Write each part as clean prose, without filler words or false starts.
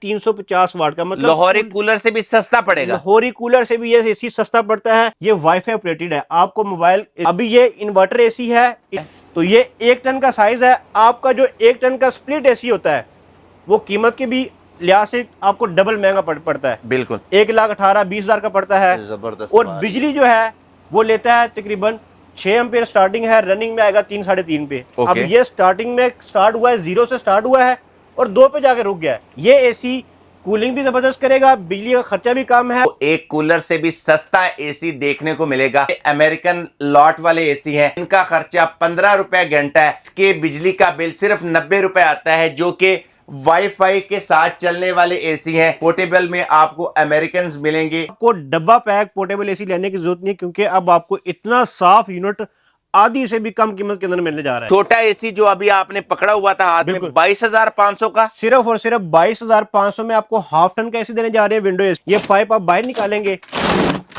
350 वाट का, मतलब लाहौरी कूलर से भी सस्ता पड़ेगा। लाहौरी कूलर से भी ये एसी सस्ता पड़ता है। ये वाईफाई ऑपरेटेड है, आपको मोबाइल, अभी ये इन्वर्टर एसी है, तो ये 1 टन का साइज है। आपका जो 1 टन का स्प्लिट एसी होता है वो कीमत के भी लिहाज से आपको डबल महंगा पड़ता है। बिल्कुल 1,18,20,000 का पड़ता है। जबरदस्त। और बिजली जो है वो लेता है तकरीबन 6 एम्पियर स्टार्टिंग है, रनिंग में आएगा 3 साढ़े 3 पे। अब ये स्टार्टिंग में स्टार्ट हुआ है, 0 से स्टार्ट हुआ है और 2 पे जाके रुक गया है। ये एसी कूलिंग भी जबरदस्त करेगा, बिजली का खर्चा भी कम है। तो एक कूलर से भी सस्ता एसी देखने को मिलेगा। अमेरिकन लॉट वाले एसी हैं, इनका खर्चा 15 रुपए घंटा है। इसके बिजली का बिल सिर्फ 90 रुपए आता है, जो कि वाईफाई के साथ चलने वाले एसी हैं। पोर्टेबल में आपको अमेरिकन मिलेंगे। आपको डब्बा पैक पोर्टेबल एसी लेने की जरूरत नहीं, क्योंकि अब आपको इतना साफ यूनिट आधी से भी कम कीमत के अंदर मिलने जा रहा है। छोटा एसी जो अभी आपने पकड़ा हुआ था हाथ में, 22,500 का, सिर्फ और सिर्फ 22,500 में आपको हाफ टन का एसी देने जा रहे हैं, विंडो एसी। ये पाइप आप बाहर निकालेंगे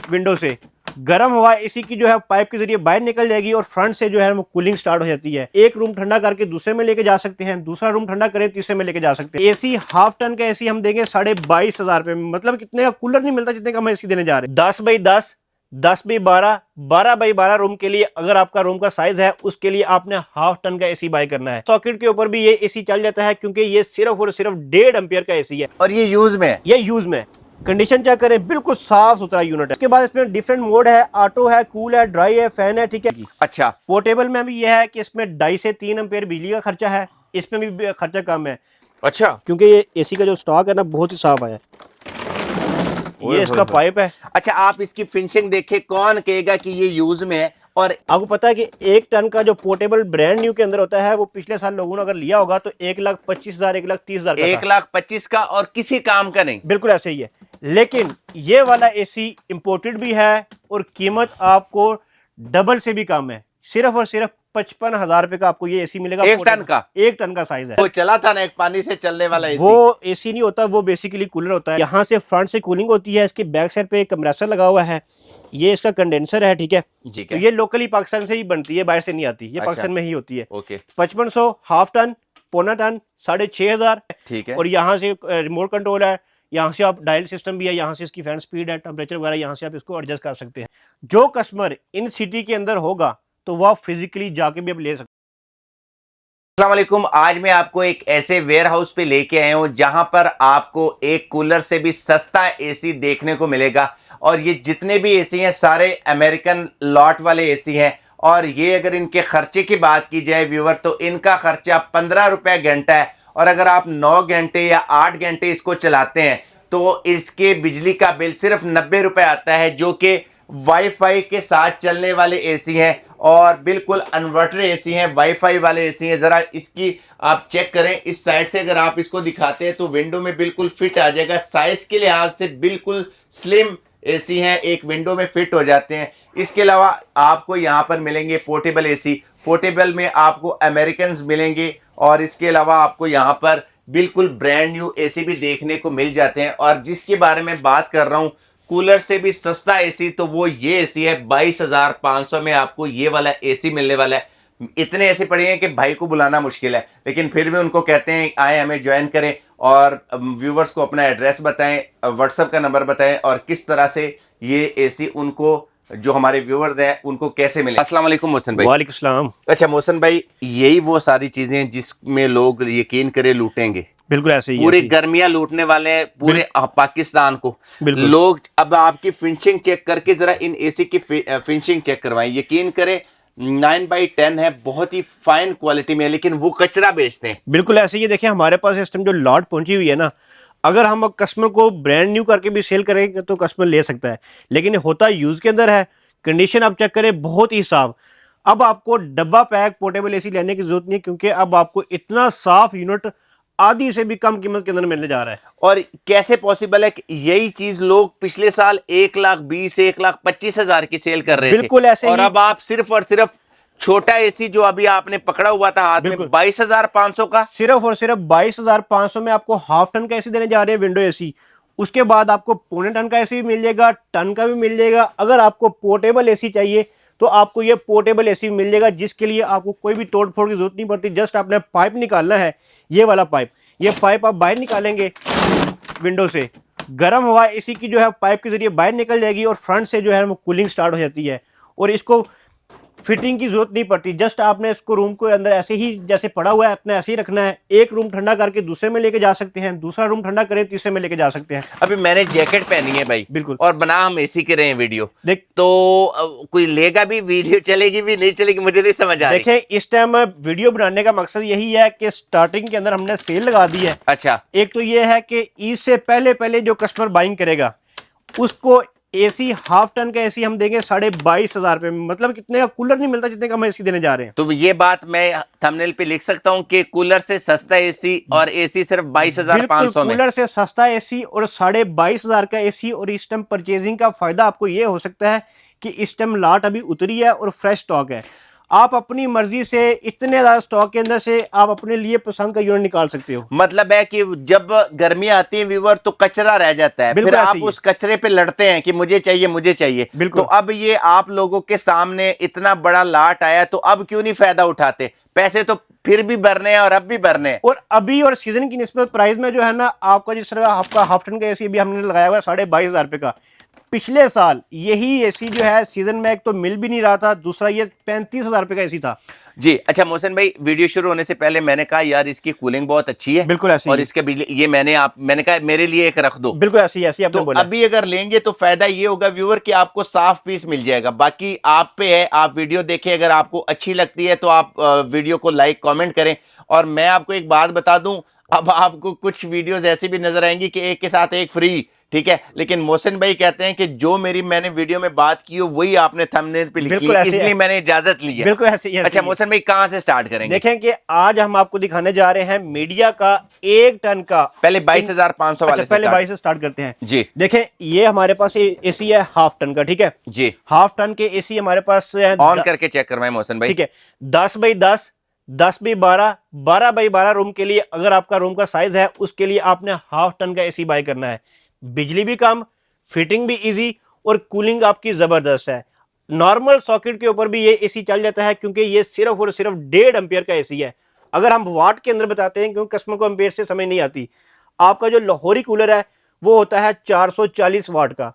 विंडो से, गर्म हवा एसी की जो है पाइप के जरिए बाहर निकल जाएगी और फ्रंट से जो है वो कूलिंग स्टार्ट हो जाती है। एक रूम ठंडा करके दूसरे में लेके जा सकते हैं, दूसरा रूम ठंडा करे तीसरे में लेके जा सकते हैं। एसी हाफ टन का एसी हम देंगे 22,500 रुपए में, मतलब कितने का कूलर नहीं मिलता जितने का हम एसी देने जा रहे हैं। 10 बाई 10, 10 बाई 12, 12 बाई 12 रूम के लिए अगर आपका रूम का साइज है, उसके लिए आपने हाफ टन का एसी बाय करना है। सॉकेट के ऊपर भी ये एसी चल जाता है, क्योंकि ये सिर्फ और सिर्फ 1.5 एम्पियर का एसी है और ये यूज में है। ये यूज में। कंडीशन चेक करें, बिल्कुल साफ सुथरा यूनिट है। इसके बाद इसमें डिफरेंट मोड है, ऑटो है, कूल है, ड्राई है, फैन है, ठीक है। अच्छा, पोर्टेबल में भी यह है कि इसमें 2.5 से 3 एम्पियर बिजली का खर्चा है, इसमें भी खर्चा कम है। अच्छा, क्योंकि ये एसी का जो स्टॉक है ना बहुत ही साफ आया। ये इसका पाइप है। अच्छा, आप इसकी फिनिशिंग देखे, कौन कहेगा कि ये यूज में है। और आपको पता है कि 1 टन का जो पोर्टेबल ब्रांड न्यू के अंदर होता है वो पिछले साल लोगों ने अगर लिया होगा तो 1,25,000 1,30,000 का 1,25,000 का और किसी काम का नहीं। बिल्कुल ऐसे ही है। लेकिन ये वाला एसी इंपोर्टेड भी है और कीमत आपको डबल से भी कम है। सिर्फ और सिर्फ 55,000 रुपए का आपको ये एसी मिलेगा। 1 टन का, 1 टन का साइज है। वो चला था ना एक पानी से चलने वाला एसी, वो एसी नहीं होता, वो बेसिकली कूलर होता है। यहाँ से फ्रंट से कूलिंग होती है, इसकी बैक साइड पे कंप्रेसर लगा हुआ है, ये इसका कंडेंसर है, ठीक है। तो ये लोकली पाकिस्तान से ही बनती है, बाहर से नहीं आती, ये पाकिस्तान में ही होती है। 5500 हाफ टन, पौना टन 6,500, ठीक है। और यहाँ से रिमोट कंट्रोल है, यहाँ से आप डायल सिस्टम भी है, यहाँ से इसकी फैन स्पीड है, टेम्परेचर वगैरह यहाँ से आप इसको एडजस्ट कर सकते हैं। जो कस्टमर इन सिटी के अंदर होगा तो वह फिजिकली जाके भी आप ले सकते हैं। अस्सलाम वालेकुम, आज मैं आपको एक ऐसे वेयर हाउस पे लेके आया हूँ जहां पर आपको एक कूलर से भी सस्ता एसी देखने को मिलेगा। और ये जितने भी एसी हैं सारे अमेरिकन लॉट वाले एसी हैं। और ये अगर इनके खर्चे की बात की जाए व्यूवर, तो इनका खर्चा 15 रुपए घंटा है। और अगर आप 9 घंटे या 8 घंटे इसको चलाते हैं तो इसके बिजली का बिल सिर्फ 90 रुपए आता है, जो कि वाईफाई के साथ चलने वाले एसी हैं और बिल्कुल इन्वर्टर एसी हैं, वाईफाई वाले एसी हैं। ज़रा इसकी आप चेक करें, इस साइड से अगर आप इसको दिखाते हैं तो विंडो में बिल्कुल फिट आ जाएगा। साइज के लिहाज से बिल्कुल स्लिम एसी हैं, एक विंडो में फिट हो जाते हैं। इसके अलावा आपको यहाँ पर मिलेंगे पोर्टेबल एसी, पोर्टेबल में आपको अमेरिकन मिलेंगे। और इसके अलावा आपको यहाँ पर बिल्कुल ब्रांड न्यू एसी भी देखने को मिल जाते हैं। और जिसके बारे में बात कर रहा हूँ कूलर से भी सस्ता एसी, तो वो ये एसी है। 22,500 में आपको ये वाला एसी मिलने वाला है। इतने ऐसे पड़े हैं कि भाई को बुलाना मुश्किल है, लेकिन फिर भी उनको कहते हैं आए हमें ज्वाइन करें और व्यूवर्स को अपना एड्रेस बताएं, व्हाट्सएप का नंबर बताएं और किस तरह से ये एसी उनको, जो हमारे व्यूवर्स हैं, उनको कैसे मिले। अस्सलाम वालेकुम मोहसिन भाई। वालेकुम सलाम। अच्छा मोहसिन भाई, यही वो सारी चीजें जिसमें लोग यकीन करे लूटेंगे। बिल्कुल ऐसे ही, पूरी गर्मियां लूटने वाले हैं पूरे पाकिस्तान को लोग। अब आपकी फिनिशिंग चेक करके जरा इन एसी की फिनिशिंग चेक करवाएं। यकीन करें 9/10 है, बहुत ही फाइन क्वालिटी में है, लेकिन वो कचरा बेचते हैं। बिल्कुल ऐसे ही। देखिए हमारे पास इस टाइम जो लॉट पहुंची हुई है ना, अगर हम कस्टमर को ब्रांड न्यू करके भी सेल करेंगे तो कस्टमर ले सकता है, लेकिन होता यूज के अंदर है। कंडीशन आप चेक करें, बहुत ही साफ। अब आपको डब्बा पैक पोर्टेबल एसी लेने की जरूरत नहीं, क्योंकि अब आपको इतना साफ यूनिट आधी से भी कम कीमत के अंदर मिलने जा रहा है। और कैसे पॉसिबल है कि यही चीज लोग पिछले साल 1,20,000 1,25,000 की सेल कर रहे थे। बिल्कुल ऐसे और अब आप सिर्फ और सिर्फ छोटा एसी जो अभी आपने पकड़ा हुआ था हाथ में, 22,500 का, सिर्फ और सिर्फ 22,500 में आपको हाफ टन का एसी देने जा रहे हैं, विंडो एसी। उसके बाद आपको पौने टन का एसी भी मिल जाएगा, टन का भी मिल जाएगा। अगर आपको पोर्टेबल एसी चाहिए तो आपको ये पोर्टेबल एसी मिल जाएगा, जिसके लिए आपको कोई भी तोड़ फोड़ की जरूरत नहीं पड़ती। जस्ट आपने पाइप निकालना है, ये वाला पाइप। ये पाइप आप बाहर निकालेंगे, विंडो से गर्म हवा एसी की जो है पाइप के जरिए बाहर निकल जाएगी और फ्रंट से जो है वो कूलिंग स्टार्ट हो जाती है और इसको फिटिंग की जरूरत नहीं पड़ती। जस्ट आपने इसको रूम को अंदर ऐसे ही जैसे पड़ा हुआ है अपने ऐसे ही रखना है। एक रूम ठंडा करके दूसरे में लेके जा सकते हैं, दूसरा रूम ठंडा करें तीसरे में लेके जा सकते हैं। अभी मैंने जैकेट पहनी है भाई, बिल्कुल, और बना हम एसी के रहे हैं वीडियो देख तो कोई लेगा भी, वीडियो चलेगी भी नहीं चलेगी, मुझे नहीं समझ आ रही। देखें इस टाइम वीडियो बनाने का मकसद यही है कि स्टार्टिंग के अंदर हमने सेल लगा दी है। अच्छा, एक तो ये है कि ईद से पहले जो कस्टमर बाइंग करेगा उसको एसी हाफ टन का एसी हम देंगे 22,500 रुपए में। मतलब कितने का कूलर नहीं मिलता जितने का हम एसी देने जा रहे हैं। तो ये बात मैं थंबनेल पे लिख सकता हूं कि कूलर से सस्ता एसी और एसी सिर्फ 22,500 में। कूलर से सस्ता एसी और 22,500 का एसी। और इस टाइम परचेजिंग का फायदा आपको ये हो सकता है कि इस टाइम लाट अभी उतरी है और फ्रेश स्टॉक है। आप अपनी मर्जी से इतने ज्यादा स्टॉक के अंदर से आप अपने लिए पसंद का यूनिट निकाल सकते हो। मतलब है कि जब गर्मी आती है व्यूअर तो कचरा रह जाता है, फिर आप उस कचरे पे लड़ते हैं कि मुझे चाहिए मुझे चाहिए। तो अब ये आप लोगों के सामने इतना बड़ा लाट आया तो अब क्यों नहीं फायदा उठाते? पैसे तो फिर भी भरने हैं और अब भी भरने हैं। और अभी और सीजन की निस्बत प्राइस में जो है ना आपका जिस तरह आपका हाफ टन का एसी भी हमने लगाया हुआ है 22,500 रुपए का। पिछले साल यही एसी जो है सीजन में एक तो मिल भी नहीं रहा था, दूसरा ये 35,000 रुपए का एसी था जी। अच्छा मोहसिन भाई, वीडियो शुरू होने से पहले मैंने कहा यार इसकी कूलिंग बहुत अच्छी है, बिल्कुल ऐसी, और इसके बिजली ये मैंने कहा मेरे लिए एक रख दो, बिल्कुल ऐसी आपने तो बोला। अभी अगर लेंगे तो फायदा ये होगा व्यूअर कि आपको साफ पीस मिल जाएगा। बाकी आप पे है, आप वीडियो देखें, अगर आपको अच्छी लगती है तो आप वीडियो को लाइक कमेंट करें। और मैं आपको एक बात बता दूं, अब आपको कुछ वीडियोस ऐसी भी नजर आएंगी कि एक के साथ एक फ्री, ठीक है, लेकिन मोहसिन भाई कहते हैं कि जो मैंने वीडियो में बात की हो वही आपने थंबनेल पे लिखी है, इसलिए मैंने इजाजत ली है। बिल्कुल ऐसे ही। अच्छा मोहसिन भाई, कहां से स्टार्ट करेंगे? देखें कि आज हम आपको दिखाने जा रहे हैं मीडिया का 1 टन का। पहले 22,500 वाले पहले 22 से स्टार्ट करते हैं जी। देखें ये हमारे पास एसी है हाफ टन का, ठीक है जी। हाफ टन के एसी हमारे पास है, ऑन करके चेक करवाएं मोहसिन भाई, ठीक है। 10x10, 10x12, 12x12 रूम के लिए अगर आपका रूम का साइज है उसके लिए आपने हाफ टन का एसी बाय करना है। बिजली भी कम, फिटिंग भी इजी और कूलिंग आपकी जबरदस्त है। नॉर्मल सॉकेट के ऊपर भी ये एसी चल जाता है क्योंकि ये सिर्फ और सिर्फ 1.5 एम्पियर का एसी है। अगर हम वाट के अंदर बताते हैं क्योंकि कस्टमर को एम्पियर से समझ नहीं आती, आपका जो लाहौरी कूलर है वो होता है 440 वाट का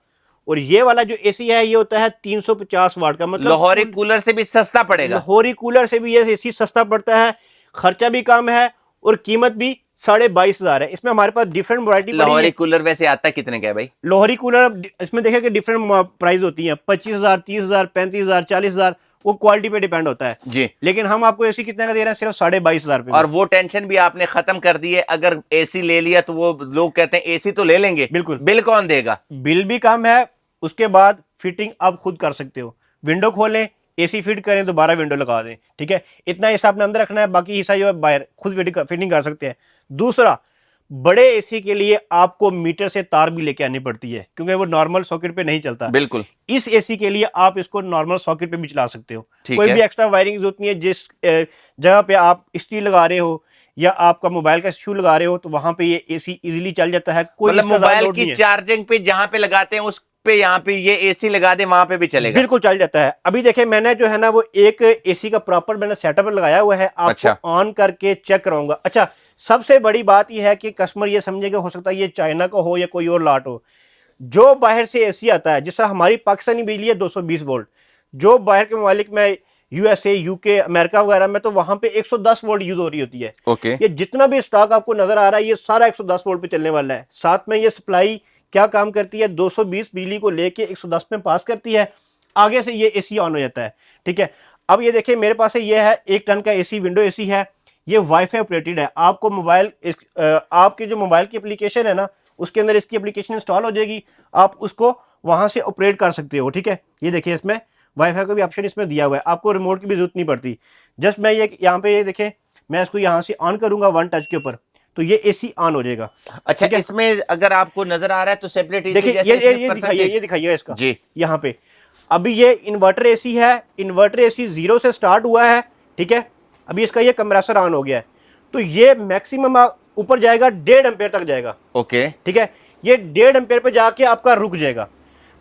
और ये वाला जो एसी है ये होता है 350 वाट का। मतलब लाहौरी कूलर से भी सस्ता पड़ेगा। लाहौरी कूलर से भी ये एसी सस्ता पड़ता है, खर्चा भी कम है और कीमत भी 22,500 है। इसमें हमारे पास डिफरेंट वैरायटी। लाहौरी कूलर वैसे आता कितने का है भाई? लाहौरी कूलर इसमें देखिए कि डिफरेंट प्राइस होती है, 25,000, 30,000, 35,000, 40,000, वो क्वालिटी पे डिपेंड होता है जी। लेकिन हम आपको एसी कितने का दे रहे हैं? सिर्फ 22,500 रुपए। और वो टेंशन भी आपने खत्म कर दी है। अगर एसी ले लिया तो वो लोग कहते हैं एसी तो ले लेंगे, बिल्कुल, बिल कौन देगा? बिल भी कम है, उसके बाद फिटिंग आप खुद कर सकते हो। विंडो खोलें, एसी फिट करें, दोबारा विंडो लगा दें, ठीक है। इतना हिस्सा आपने अंदर रखना है, बाकी हिस्सा जो है बाहर खुद फिटिंग कर सकते हैं। दूसरा, बड़े एसी के लिए आपको मीटर से तार भी लेके आनी पड़ती है क्योंकि वो नॉर्मल सॉकेट पे नहीं चलता। बिल्कुल। इस एसी के लिए आप इसको नॉर्मल सॉकेट पे भी चला सकते हो, कोई है। भी एक्स्ट्रा वायरिंग जरूरत नहीं है। जिस जगह पे आप स्टील लगा रहे हो या आपका मोबाइल का शू लगा रहे हो तो वहां पे ये एसी इजीली चल जाता है। कोई मतलब मोबाइल की चार्जिंग पे जहां पे लगाते हैं उस पे यहाँ पे ये एसी लगा दे, वहां पे भी चलेगा, बिल्कुल चल जाता है। अभी देखें मैंने जो है ना वो एक एसी का प्रॉपर मैंने सेटअप लगाया हुआ है, आपको ऑन करके चेक कराऊंगा। अच्छा, सबसे बड़ी बात यह है कि कस्टमर ये समझेगा हो सकता है ये चाइना का हो या कोई और लाट हो। जो बाहर से एसी आता है, जिस तरह हमारी पाकिस्तानी बिजली है 220 वोल्ट, जो बाहर के ममालिक में यूएसए, यूके, अमेरिका वगैरह में तो वहां पे 110 वोल्ट यूज हो रही होती है। ओके। ये जितना भी स्टॉक आपको नजर आ रहा है ये सारा 110 वोल्ट पे चलने वाला है। साथ में ये सप्लाई क्या काम करती है, 220 बिजली को लेके 110 में पास करती है, आगे से ये एसी ऑन हो जाता है, ठीक है। अब ये देखिए मेरे पास ये है 1 टन का एसी, विंडो एसी है, ये वाईफाई ऑपरेटेड है। आपको मोबाइल आपके जो मोबाइल की एप्लीकेशन है ना उसके अंदर इसकी एप्लीकेशन इंस्टॉल हो जाएगी, आप उसको वहां से ऑपरेट कर सकते हो, ठीक है। ये देखिए इसमें वाईफाई का भी ऑप्शन इसमें दिया हुआ है, आपको रिमोट की भी जरूरत नहीं पड़ती। जस्ट मैं ये यहाँ पे ये देखें, मैं इसको यहाँ से ऑन करूंगा 1 टच के ऊपर तो ये एसी ऑन हो जाएगा। अच्छा, इसमें अगर आपको नजर आ रहा है तो सेपरेट एसी, देखिए ये दिखाइए इसका जी। यहाँ पे अभी ये इन्वर्टर एसी है, इन्वर्टर एसी 0 से स्टार्ट हुआ है, ठीक है। अभी इसका ये कंप्रेसर ऑन हो गया है तो ये मैक्सिमम ऊपर जाएगा 1.5 एम्पेयर तक जाएगा, ओके, ठीक है। ये 1.5 एम्पेयर पे जाके आपका रुक जाएगा,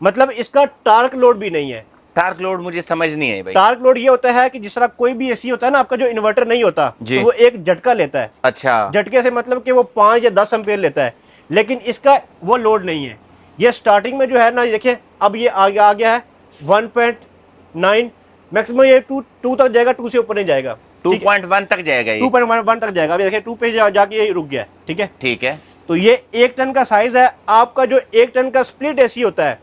मतलब इसका टार्क लोड भी नहीं है। टार्क लोड मुझे समझ नहीं है भाई। टार्क लोड ये होता है कि जिस तरह कोई भी एसी होता है ना आपका जो इन्वर्टर नहीं होता तो वो एक झटका लेता है। अच्छा, झटके से मतलब कि वो 5 या 10 एम्पेयर लेता है, लेकिन इसका वो लोड नहीं है। ये स्टार्टिंग में जो है ना, देखिए अब ये आगे आ गया है 1.9, मैक्सिमम ये 2 तक जाएगा, 2 से ऊपर नहीं जाएगा। 2.1 तक जाएगा ये। 2.1 तक जाएगा। अभी देखिए 2 पे जाके ये रुक गया है। ठीक है, ठीक है। तो ये 1 टन का साइज है। आपका जो 1 टन का स्प्लिट एसी होता है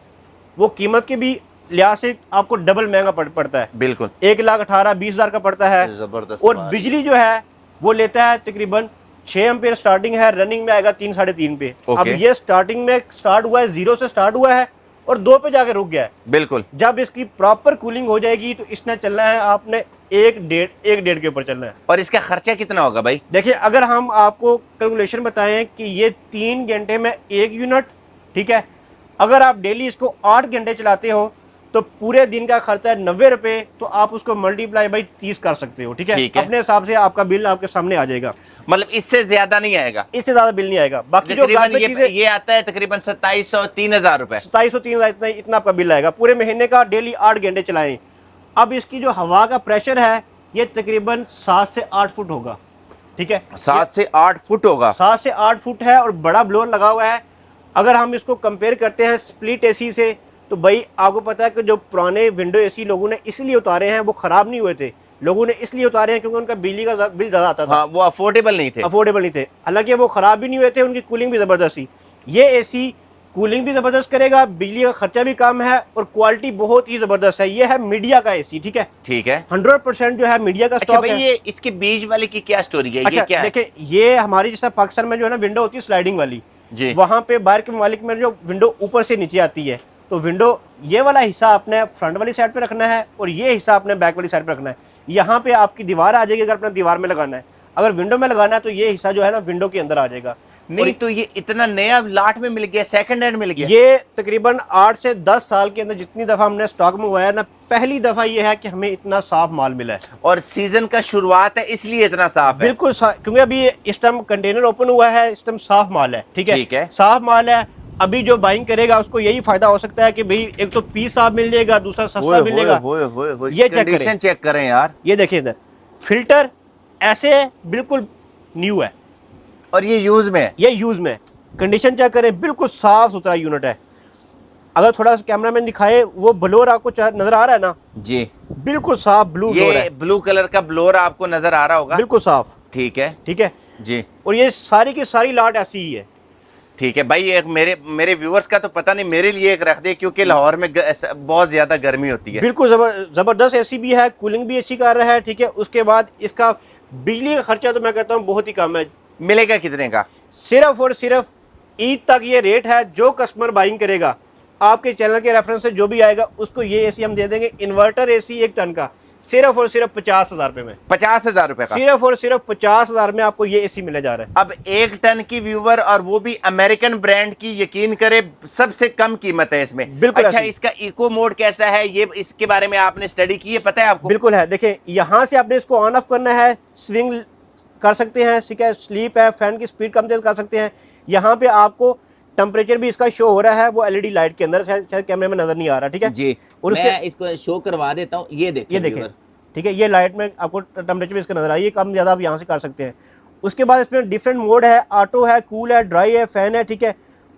वो कीमत के भी लिहाज से आपको डबल महंगा पड़ता है। बिल्कुल 1,18,20,000 का पड़ता है। जबरदस्त। और बिजली जो है वो लेता है तकरीबन 6 एम्पेयर स्टार्टिंग है, रनिंग में आएगा 3 साढ़े 3 पे। अब ये स्टार्टिंग में स्टार्ट हुआ है, 0 से स्टार्ट हुआ है और 2 पे जाके रुक गया है। बिल्कुल। जब इसकी प्रॉपर कूलिंग हो जाएगी तो इसने चलना है आपने 1.5 के ऊपर चलना है। और इसका खर्चा कितना होगा भाई? देखिए अगर हम आपको कैलकुलेशन बताएं कि ये 3 घंटे में 1 यूनिट, ठीक है, अगर आप डेली इसको 8 घंटे चलाते हो तो पूरे दिन का खर्चा है 90 रुपए, तो आप उसको मल्टीप्लाई बाई 30 कर सकते हो। ठीक है, अपने हिसाब से आपका बिल आपके सामने आ जाएगा। मतलब इससे ज्यादा नहीं आएगा? इससे ज्यादा बिल नहीं आएगा। बाकी जो ये आता है तकरीबन 2700-3000 रुपए। 2700-3000 इतना आपका बिल आएगा पूरे महीने का। डेली 8 घंटे चलाएं। अब इसकी जो हवा का प्रेशर है ये तकरीबन 7 से 8 फुट होगा। ठीक है, 7 से 8 फुट होगा। 7 से 8 फुट है और बड़ा ब्लोअर लगा हुआ है। अगर हम इसको कंपेयर करते हैं स्प्लिट एसी से, तो भाई आपको पता है कि जो पुराने विंडो एसी लोगों ने इसलिए उतारे हैं, वो खराब नहीं हुए थे। लोगों ने इसलिए उतारे हैं क्योंकि उनका बिजली का बिल ज़्यादा आता था। हाँ, वो अफोर्डेबल नहीं थे। हालांकि वो खराब भी नहीं हुए थे, उनकी कूलिंग भी ज़बरदस्त थी। ये एसी कूलिंग भी ज़बरदस्त करेगा, बिजली का खर्चा भी कम है और क्वालिटी बहुत ही ज़बरदस्त है। ये है मीडिया का एसी। ठीक है, 100% जो है मीडिया का स्टॉक है। ये इसके बीच वाले की क्या स्टोरी है? अच्छा, ये क्या है? देखिए ये हमारी जैसा पाकिस्तान में जो है ना विंडो होती है स्लाइडिंग वाली जी, वहाँ पे बाहर के ममालिक में जो विंडो ऊपर से नीचे आती है, तो विंडो ये वाला हिस्सा आपने फ्रंट वाली साइड पे रखना है और ये हिस्सा आपने बैक वाली साइड पे रखना है। यहाँ पे आपकी दीवार आ जाएगी अगर अपना दीवार में लगाना है। अगर विंडो में लगाना है तो ये हिस्सा जो है ना विंडो के अंदर आ जाएगा। नहीं तो ये इतना नया लाट में मिल गया, सेकंड हैंड मिल गया? ये तकरीबन 8 से 10 साल के अंदर जितनी दफ़ा हमने स्टॉक मंगवाया ना, पहली दफ़ा ये है कि हमें इतना साफ माल मिला है। और सीजन का शुरुआत है इसलिए इतना साफ है। बिल्कुल, क्योंकि अभी इस टाइम कंटेनर ओपन हुआ है, इस टाइम साफ माल है। ठीक है, साफ माल है। अभी जो बाइंग करेगा उसको यही फायदा हो सकता है कि भाई एक तो पीस साफ मिल जाएगा, दूसरा सस्ता मिलेगा। ये कंडीशन चेक करें यार। ये देखिए इधर फिल्टर ऐसे बिल्कुल न्यू है और ये यूज में है। ये यूज में है। कंडीशन चेक करें, बिल्कुल साफ सुथरा यूनिट है। अगर थोड़ा सा कैमरा मैन दिखाए, वो ब्लोअर आपको नजर आ रहा है ना जी, बिल्कुल साफ ब्लू ब्लोअर है। ब्लू कलर का ब्लोअर आपको नजर आ रहा होगा, बिल्कुल साफ। ठीक है, ठीक है जी। और ये सारी की सारी लाट ऐसी ही है। ठीक है भाई, एक मेरे व्यूअर्स का तो पता नहीं, मेरे लिए एक रख दे क्योंकि लाहौर में बहुत ज्यादा गर्मी होती है। बिल्कुल जबरदस्त एसी भी है, कूलिंग भी अच्छी कर रहा है। ठीक है, उसके बाद इसका बिजली का खर्चा तो मैं कहता हूँ बहुत ही कम है। मिलेगा कितने का? सिर्फ और सिर्फ ईद तक ये रेट है। जो कस्टमर बाइंग करेगा आपके चैनल के रेफरेंस से जो भी आएगा उसको ये एसी हम दे देंगे, इन्वर्टर एसी 1 टन का, सिर्फ और सिर्फ 50,000 रुपए में। 50,000 रुपए का? सिर्फ और सिर्फ 50,000 में आपको ये एसी मिलने जा रहा है। अब 1 टन की व्यूवर और वो भी अमेरिकन ब्रांड की, यकीन करे सबसे कम कीमत है इसमें। बिल्कुल। अच्छा, इसका इको मोड कैसा है, ये इसके बारे में आपने स्टडी की है, पता है आपको? बिल्कुल है। देखिए यहाँ से आपने इसको ऑन ऑफ करना है, स्विंग कर सकते हैं, ठीक है, स्लीप है, फैन की स्पीड कम तेज कर सकते हैं। यहाँ पे आपको टेम्परेचर भी इसका शो हो रहा है, वो एलईडी लाइट के अंदर, शायद कैमरे में नजर नहीं आ रहा। ठीक है जी, और मैं इसको शो करवा देता हूँ। ये देखें, ठीक है, ये लाइट में आपको टेम्परेचर भी इसका नजर आइए, कम ज़्यादा आप यहाँ से कर सकते हैं। उसके बाद इसमें डिफरेंट मोड है, ऑटो है, कूल है, ड्राई है, फैन है। ठीक है,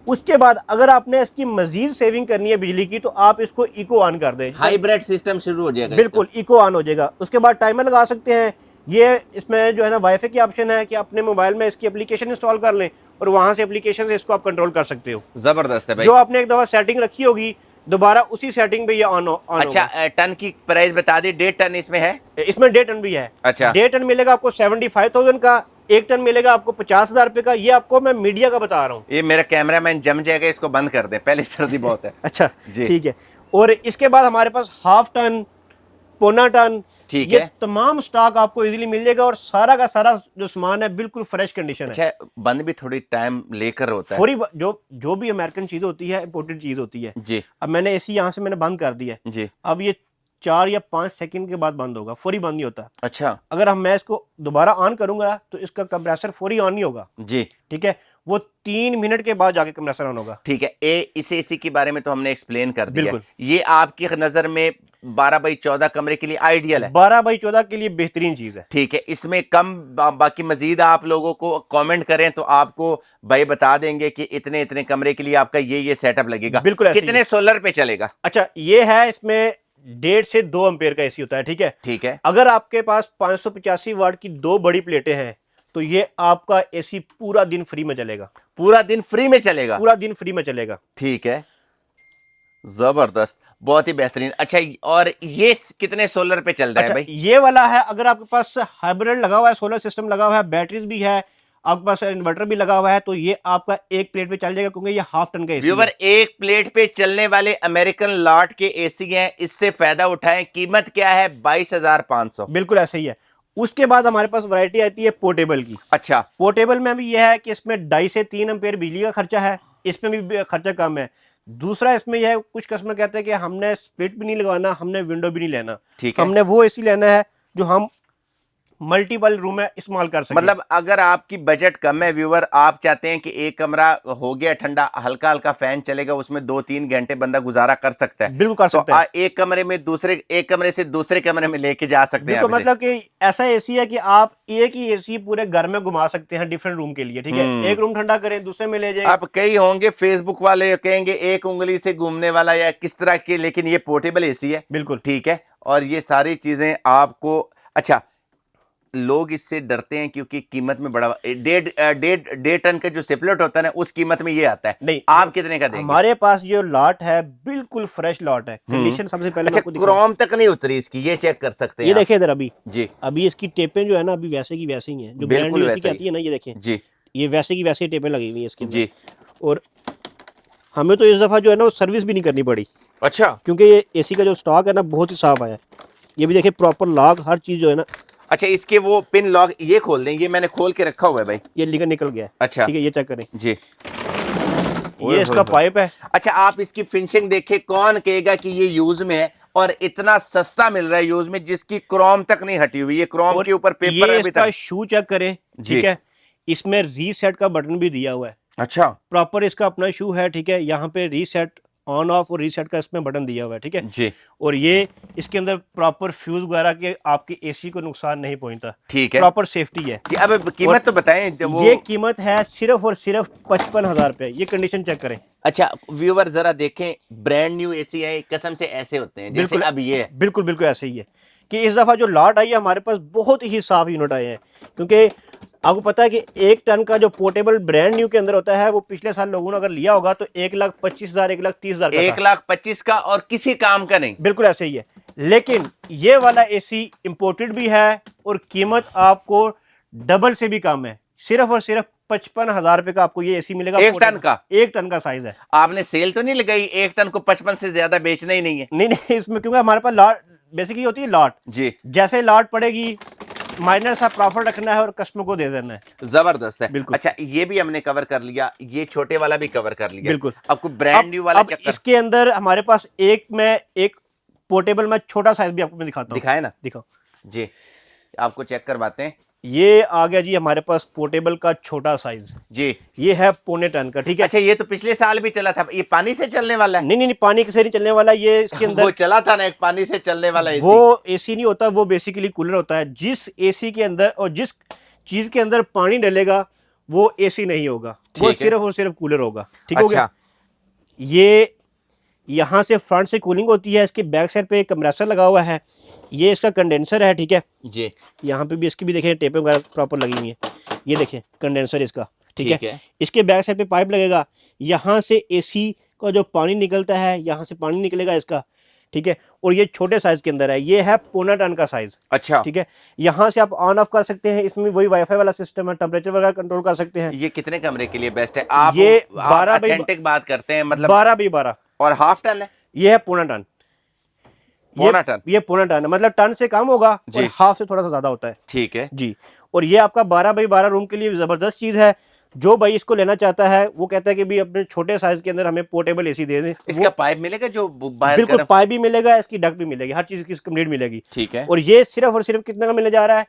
उसके बाद अगर आपने इसकी मजीद सेविंग करनी है बिजली की तो आप इसको इको ऑन कर दें, हाइब्रिड सिस्टम शुरू हो जाएगा। बिल्कुल, इको ऑन हो जाएगा। उसके बाद टाइमर लगा सकते हैं। ये इसमें जो है ना वाईफाई की ऑप्शन है कि अपने मोबाइल में इसकी एप्लीकेशन इंस्टॉल कर लें और वहां से एप्लीकेशन से इसको आप कंट्रोल कर सकते हो। जबरदस्त है भाई। जो आपने एक दफा सेटिंग रखी होगी दोबारा उसी सेटिंग पे ये ऑन अच्छा, टन की प्राइस बता दी। 1.5 टन इसमें है? इसमें 1.5 टन भी है। अच्छा, 1.5 टन मिलेगा आपको 75,000 का, 1 टन मिलेगा आपको 50,000 रुपए का। ये आपको मैं मीडिया का बता रहा हूँ। ये मेरा कैमरामैन जम जाएगा, इसको बंद कर दे, पहले सर्दी बहुत है। अच्छा जी, ठीक है। और इसके बाद हमारे पास 1/2 टन, 1.25 टन, ठीक है, तमाम स्टॉक आपको इजीली मिल जाएगा और सारा का सारा जो सामान है बिल्कुल फ्रेश कंडीशन है। अच्छा, बंद भी थोड़ी टाइम लेकर होता है। फौरी जो भी अमेरिकन चीज होती है इंपोर्टेड चीज होती है जी। अब मैंने एसी यहाँ से मैंने बंद कर दिया है जी, अब ये 4 या 5 सेकंड के बाद बंद होगा, फौरी बंद नहीं होता। अच्छा, अगर मैं इसको दोबारा ऑन करूंगा तो इसका कंप्रेसर फौरी ऑन नहीं होगा जी, ठीक है। वो 3 मिनट के बाद जाके कंप्रेसर ऑन होगा। ठीक है, इस एसी के बारे में तो हमने एक्सप्लेन कर दिया। बिल्कुल। ये आपकी नजर में 12 बाई 14 कमरे के लिए आइडियल है? 12 बाई 14 के लिए बेहतरीन चीज है। ठीक है, इसमें कम बाकी मजीद आप लोगों को कमेंट करें तो आपको भाई बता देंगे कि इतने इतने कमरे के लिए आपका ये सेटअप लगेगा। बिल्कुल ऐसे ही कितने है। सोलर पे चलेगा? अच्छा, ये है, इसमें 1.5 से 2 एम्पेयर का एसी होता है। ठीक है, ठीक है। अगर आपके पास 585 वाट की 2 बड़ी प्लेटें हैं तो ये आपका एसी पूरा दिन फ्री में चलेगा। पूरा दिन फ्री में चलेगा? पूरा दिन फ्री में चलेगा। ठीक है, जबरदस्त, बहुत ही बेहतरीन। अच्छा, और ये कितने सोलर पे चल रहा है भाई? ये वाला है, अगर आपके पास हाइब्रिड लगा हुआ है, सोलर सिस्टम लगा हुआ है, बैटरीज भी है, आपके पास इन्वर्टर भी लगा हुआ है, तो ये आपका एक प्लेट पे चल जाएगा, क्योंकि ये हाफ टन का एसी व्यूवर, है। एक प्लेट पे चलने वाले अमेरिकन लॉट के एसी हैं, इससे फायदा उठाएं। कीमत क्या है? 22,500। बिल्कुल ऐसे ही है। उसके बाद हमारे पास वैरायटी आती है पोर्टेबल की। अच्छा, पोर्टेबल में भी यह है कि इसमें 2.5 से 3 एम्पेयर बिजली का खर्चा है, इसमें भी खर्चा कम है। दूसरा इसमें यह है, कुछ कस्टमर कहते हैं कि हमने स्प्लिट भी नहीं लगवाना, हमने विंडो भी नहीं लेना, ठीक है। हमने वो एसी लेना है जो हम मल्टीपल रूम में इस्तेमाल कर सकते हैं। मतलब अगर आपकी बजट कम है व्यूवर, आप चाहते हैं कि एक कमरा हो गया ठंडा, हल्का हल्का फैन चलेगा, उसमें 2-3 घंटे बंदा गुजारा कर सकता है। बिल्कुल कर सकता है। एक कमरे से दूसरे कमरे में लेके जा सकते हैं। बिल्कुल, मतलब कि ऐसा एसी है कि आप एक ही एसी पूरे घर में घुमा सकते हैं डिफरेंट रूम के लिए। ठीक है, एक रूम ठंडा करें, दूसरे में ले जाए। अब कई होंगे फेसबुक वाले कहेंगे एक उंगली से घूमने वाला या किस तरह के, लेकिन ये पोर्टेबल एसी है। बिल्कुल ठीक है, और ये सारी चीजें आपको, अच्छा, लोग इससे डरते हैं क्योंकि कीमत में बड़ा 1.5 टन का जो सिपलेट होता है ना, उस कीमत में ये आता है। नहीं, आप कितने का देंगे? हमारे पास जो लॉट है बिल्कुल फ्रेश लॉट है। कंडीशन सबसे पहले अच्छा, क्रोम तक नहीं उतरी इसकी, ये चेक कर सकते हैं ये आप। देखिए इधर, अभी जी, अभी इसकी टेपें जो है ना, अभी वैसे की वैसे ही हैं, जो बिल्कुल ब्रांड वैसे ही। आती है ना, ये देखिए जी ये वैसे की वैसे टेपें लगी हुई हैं इसके अंदर। जी। और हमें तो इस दफा जो है ना वो सर्विस भी नहीं करनी पड़ी, अच्छा, क्योंकि ये एसी का जो स्टॉक है ना बहुत ही साफ आया है। ये भी देखिए प्रॉपर लॉक, हर चीज जो है ना। अच्छा, इसके वो पिन लॉक ये खोल दें, ये मैंने खोल के रखा हुआ है भाई। ये निकल गया है। अच्छा, ठीक है, ये चेक करें, जी। ये इसका पाइप है। अच्छा, आप इसकी फिनिशिंग देखें, कौन कहेगा कि ये यूज में है और इतना सस्ता मिल रहा है यूज में, जिसकी क्रोम तक नहीं हटी हुई है, क्रोम के ऊपर पेपर ये अभी इसका तक। शू चेक करें। जी। ठीक है, इसमें रीसेट का बटन भी दिया हुआ है। अच्छा, प्रॉपर इसका अपना शू है। ठीक है, यहाँ पे रीसेट ऑन ऑफ और रीसेट का इसमें बटन दिया हुआ है। ठीक है जी, और ये इसके अंदर प्रॉपर फ्यूज वगैरह के आपके एसी को नुकसान नहीं पहुंचता। ठीक है। प्रॉपर सेफ्टी है। अब कीमत तो बताएं वो। ये कीमत है सिर्फ और सिर्फ 55,000 रुपए। ये कंडीशन चेक करें। अच्छा व्यूवर, जरा देखें, ब्रांड न्यू एसी है, कसम से ऐसे होते हैं जैसे अब ये है। बिल्कुल बिल्कुल ऐसे ही है कि इस दफा जो लॉट आई है हमारे पास बहुत ही साफ यूनिट आए हैं, क्योंकि आपको पता है कि 1 टन का जो पोर्टेबल ब्रांड न्यू के अंदर होता है वो पिछले साल लोगों ने अगर लिया होगा तो 1,25,000 1,30,000 का 1,25,000 का, और किसी काम का नहीं। बिल्कुल ऐसे ही है। लेकिन ये वाला एसी इंपोर्टेड भी है और कीमत आपको डबल से भी कम है। सिर्फ और सिर्फ 55,000 रुपए का आपको ये एसी मिलेगा। 1 टन का? 1 टन का साइज है। आपने सेल तो नहीं लगाई? 1 टन को 55 से ज्यादा बेचना ही नहीं है। नहीं, इसमें क्योंकि हमारे पास लॉट बेसिकली होती है लॉट। जी, जैसे लॉट पड़ेगी, माइनर सा प्रॉफिट रखना है और कस्टमर को दे देना है। जबरदस्त है। बिल्कुल। अच्छा, ये भी हमने कवर कर लिया, ये छोटे वाला भी कवर कर लिया। बिल्कुल। आपको ब्रांड न्यू वाला अब चक्कर इसके अंदर हमारे पास एक पोर्टेबल में छोटा साइज भी आपको मैं दिखाता हूँ। दिखाए ना? दिखाओ जी, आपको चेक करवाते हैं। ये आ गया जी हमारे पास पोर्टेबल का छोटा साइज। जी, ये है 1.25 टन का। ठीक है। अच्छा, ये तो पिछले साल भी चला था, ये पानी से चलने वाला है? नहीं, पानी से नहीं चलने वाला। ये इसके अंदर वो चला था ना एक पानी से चलने वाला एसी। वो एसी नहीं होता, वो बेसिकली कूलर होता है। जिस एसी के अंदर और जिस चीज के अंदर पानी डलेगा वो एसी नहीं होगा, वो सिर्फ और सिर्फ कूलर होगा। ठीक हो गया? ये यहाँ से फ्रंट से कूलिंग होती है, इसके बैक साइड पे कंप्रेसर लगा हुआ है, ये इसका कंडेंसर है। ठीक है जी, यहाँ पे भी इसकी भी देखें टेपें वगैरह प्रॉपर लगी हुई हैं। ये देखें कंडेंसर इसका। ठीक है। है। इसके बैक साइड पे पाइप लगेगा, यहाँ से एसी का जो पानी निकलता है यहाँ से पानी निकलेगा इसका। ठीक है, और ये छोटे साइज के अंदर है, ये है 1.25 टन का साइज। अच्छा, ठीक है, यहाँ से आप ऑन ऑफ कर सकते हैं, इसमें वही वाईफाई वाला सिस्टम है, टेम्परेचर वगैरह कंट्रोल कर सकते हैं। ये कितने कमरे के लिए बेस्ट है? आप ये आप 12 बाई ऑथेंटिक बात करते हैं, मतलब 12x12 और हाफ टन है? ये है 1.25 टन। 1.25 टन? ये 1.25 टन है, मतलब टन से कम होगा जी। और हाफ से थोड़ा सा ज्यादा होता है। ठीक है जी, और ये आपका 12x12 रूम के लिए जबरदस्त चीज है। जो भाई इसको लेना चाहता है वो कहता है कि भी अपने छोटे साइज के अंदर हमें पोर्टेबल एसी दे दें। इसका पाइप मिलेगा जो बाहर? बिल्कुल, पाइप भी मिलेगा, इसकी डक्ट भी मिलेगी, हर चीज की कंप्लीट मिलेगी। ठीक है। और ये सिर्फ और सिर्फ कितने का मिलने जा रहा है?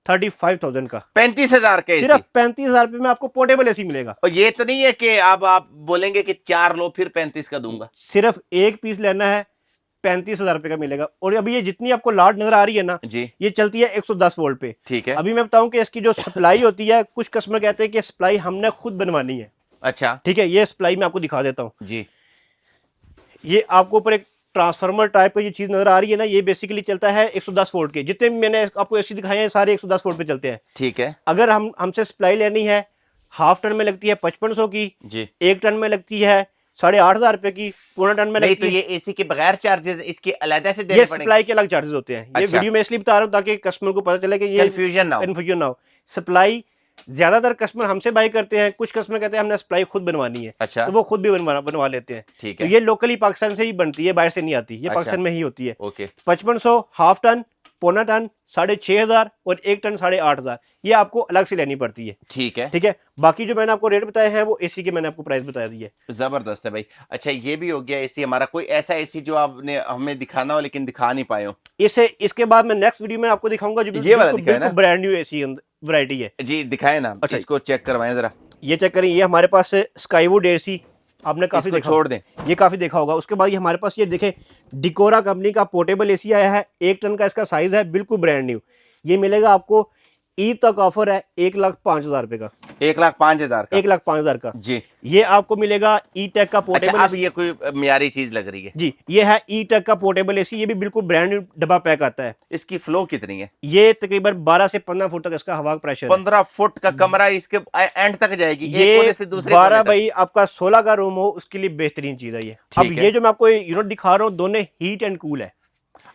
35,000 का। 35,000 का एसी? सिर्फ 35,000 रुपए में आपको पोर्टेबल एसी मिलेगा। और ये तो नहीं है कि अब आप बोलेंगे कि 4 लो फिर 35 का दूंगा? सिर्फ एक पीस लेना है, 35,000 रुपए का मिलेगा। और अभी ये जितनी आपको लाट नजर आ रही है ना जी, ये चलती है 110 वोल्ट पे। ठीक है। अभी मैं बताऊं कि इसकी जो सप्लाई होती है, कुछ कस्टमर कहते हैं कि सप्लाई हमने खुद बनवानी है। अच्छा, ठीक है, ये सप्लाई मैं आपको दिखा देता हूं। जी, ये आपको ऊपर एक ट्रांसफार्मर टाइप की ये चीज नजर आ रही है ना, ये बेसिकली चलता है 110 वोल्ट के। जितने भी मैंने आपको एसी दिखाए हैं सारे 110 वोल्ट पे चलते हैं। ठीक है अगर हमसे सप्लाई लेनी है, हाफ टन में लगती है 5500 की, जी। 1 टन में लगती है 8,500 रुपए की, पौना टन में नहीं लगती तो है। ये एसी के बगैर चार्जेस इसके अलग से ये देने पड़ेंगे? सप्लाई के अलग चार्जेस होते हैं। ये अच्छा। वीडियो में इसलिए बता रहा हूँ ताकि कस्टमर को पता चले कि ये कंफ्यूजन ना हो। कंफ्यूजन ना हो। सप्लाई ज्यादातर कस्टमर हमसे बाई करते हैं, कुछ कस्टमर कहते हैं हमने सप्लाई खुद बनवानी है, अच्छा, तो वो खुद भी बनवा लेते हैं। ठीक तो है। ये लोकली पाकिस्तान से ही बनती है, बाहर से नहीं आती, ये अच्छा। पाकिस्तान में ही होती है। ओके, 5500, हाफ टन, पौना टन, 6,500 और 1 टन 8,500, ये आपको अलग से लेनी पड़ती है। ठीक है। ठीक है, बाकी जो मैंने आपको रेट बताए हैं वो एसी के मैंने आपको प्राइस बता दिए। जबरदस्त है भाई। अच्छा, ये भी हो गया एसी हमारा। कोई ऐसा एसी जो आपने हमें दिखाना हो लेकिन दिखा नहीं पाए हो? इसके बाद मैं नेक्स्ट वीडियो में आपको दिखाऊंगा जो ये वाला दिखाए ना? ब्रांड न्यू एसी वैरायटी है। जी दिखाए ना। अच्छा, इसको चेक करवाएं जरा। ये चेक करें, ये हमारे पास स्काईवुड एसी, आपने काफी इसको देखा, छोड़ दें। ये काफी देखा होगा। उसके बाद ये हमारे पास ये देखें, डिकोरा कंपनी का पोर्टेबल एसी आया है, 1 टन का इसका साइज है, बिल्कुल ब्रांड न्यू। ये मिलेगा आपको, ईद तक ऑफर है 1,05,000 रुपए का। 1,05,000 का? 1,05,000 का जी। ये आपको मिलेगा ई टेक का पोर्टेबल। अच्छा, अब ये कोई मियारी चीज लग रही है जी, ये है ई टेक का पोर्टेबल एसी, ये भी बिल्कुल ब्रांड न्यू डब्बा पैक आता है। इसकी फ्लो कितनी है? ये तकरीबन 12 से 15 फुट तक इसका हवा का प्रेशर है। 15 फुट का कमरा इसके एंड तक जाएगी, एक ये कोने से दूसरे 12 कोने तक। बाई आपका 16 का रूम हो उसके लिए बेहतरीन चीज है ये। अब ठीक है। ये जो मैं आपको यूनिट दिखा रहा हूँ दोनों हीट एंड कूल है।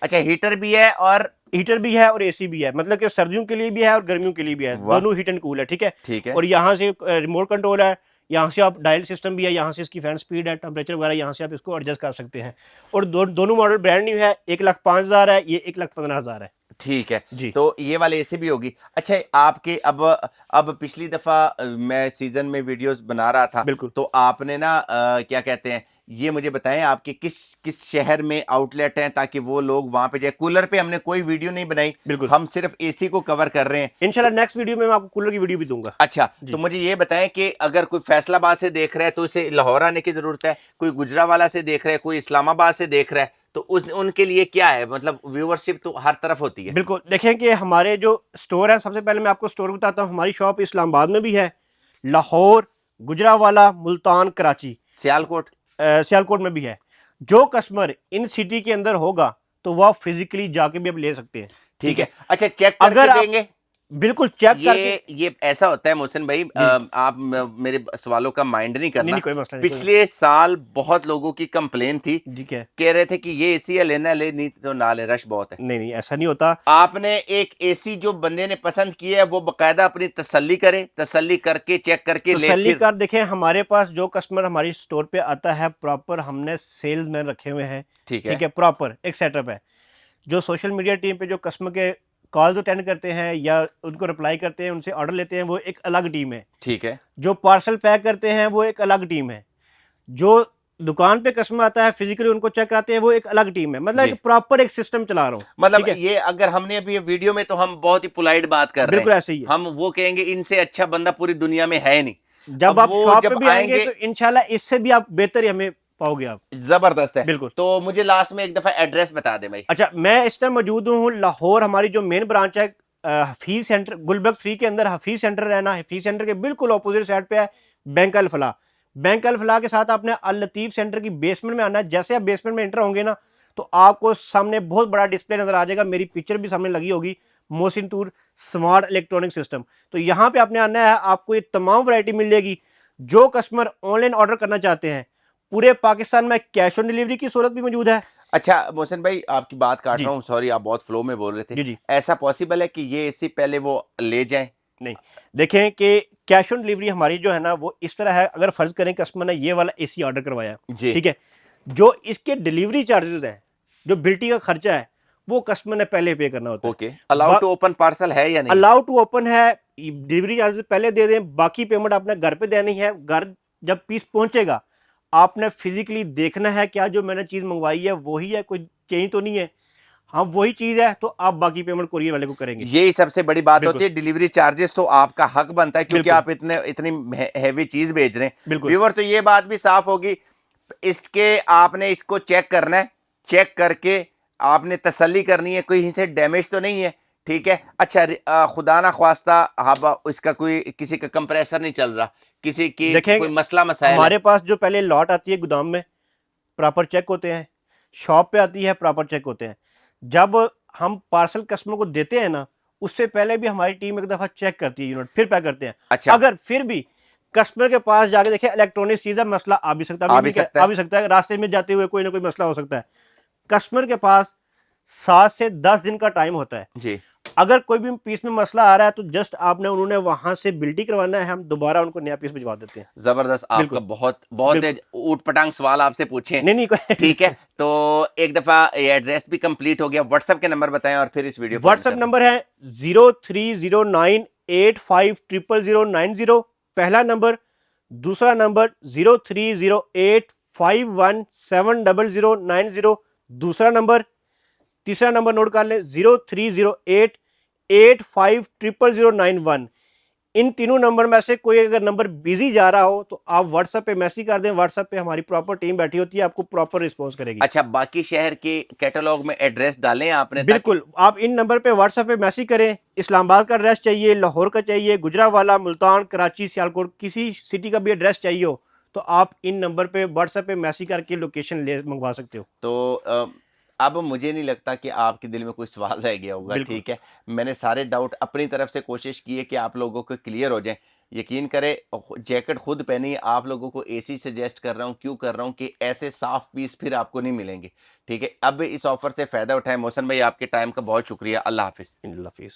अच्छा, हीटर भी है और हीटर भी है और एसी भी है, मतलब कि सर्दियों के लिए भी है और गर्मियों के लिए भी है, वाह। दोनों हीट एंड कूल है। ठीक है, ठीक है। और यहाँ से रिमोट कंट्रोल है, यहाँ से आप डायल सिस्टम भी है, यहाँ से इसकी फैन स्पीड है, टेम्परेचर वगैरह यहाँ से आप इसको एडजस्ट कर सकते हैं। और दोनों मॉडल ब्रांड न्यू है, 1,05,000 है, ये 1,15,000 है। ठीक है जी। तो ये वाले एसी भी होगी। अच्छा, आपके अब पिछली दफा मैं सीजन में वीडियोस बना रहा था, बिल्कुल। तो आपने ना क्या कहते हैं, ये मुझे बताएं आपके किस शहर में आउटलेट हैं ताकि वो लोग वहां पे जाए। कूलर पे हमने कोई वीडियो नहीं बनाई, बिल्कुल, हम सिर्फ एसी को कवर कर रहे हैं। इंशाल्लाह नेक्स्ट वीडियो में मैं आपको कूलर की वीडियो भी दूंगा। अच्छा, तो मुझे ये बताएं कि अगर कोई फैसलाबाद से देख रहा है तो उसे लाहौर आने की जरूरत है, कोई गुजरावाला से देख रहा है, कोई इस्लामाबाद से देख रहा है, तो उनके लिए क्या है, मतलब व्यूअरशिप तो हर तरफ होती है। बिल्कुल, देखें कि हमारे जो स्टोर है, सबसे पहले मैं आपको स्टोर बताता हूँ। हमारी शॉप इस्लामाबाद में भी है, लाहौर, गुजरावाला, मुल्तान, कराची, सियालकोट सियालकोट में भी है। जो कस्टमर इन सिटी के अंदर होगा तो वह फिजिकली जाके भी आप ले सकते हैं। ठीक है। अच्छा, चेक करके अगर आप देंगे? बिल्कुल चेक करके। ये ऐसा होता है मोहसिन भाई, आप मेरे सवालों का माइंड नहीं करना। नहीं, कोई मसला नहीं, पिछले साल बहुत लोगों की कंप्लेन थी, ठीक है, कह रहे थे कि ये एसी है, लेना ले, नहीं तो ना ले, रश बहुत है। नहीं ऐसा नहीं होता। आपने एक एसी जो बंदे ने पसंद किया है वो बकायदा अपनी तसल्ली करे, तसल्ली करके चेक करके ले। तसल्ली कर देखें, हमारे पास जो कस्टमर हमारी स्टोर पे आता है, प्रॉपर हमने सेल्समैन रखे हुए हैं। ठीक है। ठीक है, प्रॉपर एक सेटअप है। जो सोशल मीडिया टीम पे जो कस्टमर के कॉल्स अटेंड करते हैं या उनको रिप्लाई करते हैं, उनसे ऑर्डर लेते हैं, वो एक अलग टीम है। ठीक है। जो पार्सल पैक करते हैं वो एक अलग टीम है। जो दुकान पे कस्टमर आता है फिजिकली उनको चेक कराते हैं वो एक अलग टीम है। मतलब एक प्रॉपर एक सिस्टम चला रहा हूँ। मतलब ये अगर हमने अभी वीडियो में तो हम बहुत ही पोलाइट बात कर रहे हैं, बिल्कुल ऐसे ही है। हम वो कहेंगे इनसे अच्छा बंदा पूरी दुनिया में है नहीं। जब आप शॉप पे भी आएंगे तो इंशाल्लाह इससे भी आप बेहतर हमें पाओगे आप। जबरदस्त है। बिल्कुल। तो मुझे लास्ट में एक दफा एड्रेस बता दे भाई। अच्छा, मैं इस टाइम मौजूद हूँ लाहौर, हमारी जो मेन ब्रांच है हफीज सेंटर, गुलबर्ग 3 के अंदर हफीज सेंटर रहना। हफीज सेंटर के बिल्कुल ऑपोजिट साइड पे है बैंक अल फलाह। बैंक अल फलाह के साथ आपने अल लतीफ सेंटर की बेसमेंट में आना है। जैसे आप बेसमेंट में एंटर होंगे ना तो आपको सामने बहुत बड़ा डिस्प्ले नजर आ जाएगा, मेरी पिक्चर भी सामने लगी होगी, Mohsin tour smart electronic system. तो यहाँ पे आपने आना है, आपको ये तमाम वैरायटी मिल जाएगी। जो कस्टमर ऑनलाइन ऑर्डर करना चाहते हैं, पूरे पाकिस्तान में कैश ऑन डिलीवरी की सूरत भी मौजूद है। अच्छा मोहसिन भाई, आपकी बात काट रहा हूँ, सॉरी, आप बहुत फ्लो में बोल रहे थे। जी। ऐसा पॉसिबल है कि ये एसी पहले वो ले जाएं? नहीं, देखें कि कैश ऑन डिलीवरी हमारी जो है ना वो इस तरह है। अगर फर्ज करें कस्टमर ने ये वाला एसी ऑर्डर करवाया, ठीक है, जो इसके डिलीवरी चार्जेस हैं, जो बिल्टी का खर्चा है, वो कस्टमर ने पहले पे करना होता है। Okay. Allow to open parcel है या नहीं? अलाउ टू ओपन है, डिलीवरी चार्जेस पहले दे दें, बाकी पेमेंट आपने घर पे देनी है। घर जब पीस पहुंचेगा आपने फिजिकली देखना है क्या जो मैंने चीज मंगवाई है वही है, कोई चेंज तो नहीं है। हाँ वही चीज है तो आप बाकी पेमेंट कुरियर वाले को करेंगे। यही सबसे बड़ी बात बिल्कुल। होती है। डिलीवरी चार्जेस तो आपका हक बनता है क्योंकि बिल्कुल। आप इतनी हैवी चीज भेज रहे हैं। बिल्कुल। व्यूअर, तो ये बात भी साफ होगी, इसके आपने इसको चेक करना है, चेक करके आपने तसल्ली करनी है कहीं से डैमेज तो नहीं है, ठीक है। अच्छा, खुदा ना ख्वास्ता अब इसका कोई किसी का कंप्रेसर नहीं चल रहा, किसी की देखें कोई मसला मसाइल है। हमारे पास जो पहले लॉट आती है गोदाम में प्रॉपर चेक होते हैं, शॉप पे आती है प्रॉपर चेक होते हैं। जब हम पार्सल कस्टमर को देते हैं ना उससे पहले भी हमारी टीम एक दफा चेक करती है यूनिट, फिर पैक करते हैं। अच्छा। अगर फिर भी कस्टमर के पास जाके देखे इलेक्ट्रॉनिक चीज है, मसला आ भी सकता है, आ भी सकता है। आ भी सकता है, रास्ते में जाते हुए कोई ना कोई मसला हो सकता है। कस्टमर के पास 7 से 10 दिन का टाइम होता है जी। अगर कोई भी पीस में मसला आ रहा है तो जस्ट आपने उन्होंने वहां से बिल्टी करवाना है, हम दोबारा उनको नया पीस भिजवा देते हैं। जबरदस्त, आपका बिल्कुल। बहुत बहुत बिल्कुल। ऊट पटांग सवाल आपसे पूछे, नहीं कोई ठीक है। तो एक दफा ये एड्रेस भी कंप्लीट हो गया, व्हाट्सएप के नंबर बताएं और फिर इस वीडियो को व्हाट्सएप नंबर है 0309850090 पहला नंबर, दूसरा नंबर 0308517090 दूसरा नंबर, तीसरा नंबर नोट कर लें 0308850091। इन तीनों नंबर में से कोई अगर नंबर बिजी जा रहा हो तो आप व्हाट्सएप पे मैसेज कर दें, व्हाट्सएप पे हमारी प्रॉपर टीम बैठी होती है, आपको प्रॉपर रिस्पॉन्स करेगी। अच्छा, बाकी शहर के कैटलॉग में एड्रेस डालें आपने? बिल्कुल, आप इन नंबर पे व्हाट्सएप पे मैसेज करें, इस्लामाबाद का एड्रेस चाहिए, लाहौर का चाहिए, गुजरावाला, मुल्तान, कराची, सियालकोट, किसी सिटी का भी एड्रेस चाहिए हो तो आप इन नंबर पे व्हाट्सएप पे मैसेज करके लोकेशन ले मंगवा सकते हो। तो अब मुझे नहीं लगता कि आपके दिल में कोई सवाल रह गया होगा, ठीक है। मैंने सारे डाउट अपनी तरफ से कोशिश की है कि आप लोगों को क्लियर हो जाए। यकीन करें, जैकेट खुद पहनी, आप लोगों को एसी सजेस्ट कर रहा हूँ, क्यों कर रहा हूँ कि ऐसे साफ पीस फिर आपको नहीं मिलेंगे, ठीक है। अब इस ऑफर से फ़ायदा उठाएं। मोहसन भाई, आपके टाइम का बहुत शुक्रिया। अल्लाह हाफिज़। अल्लाह हाफिज़।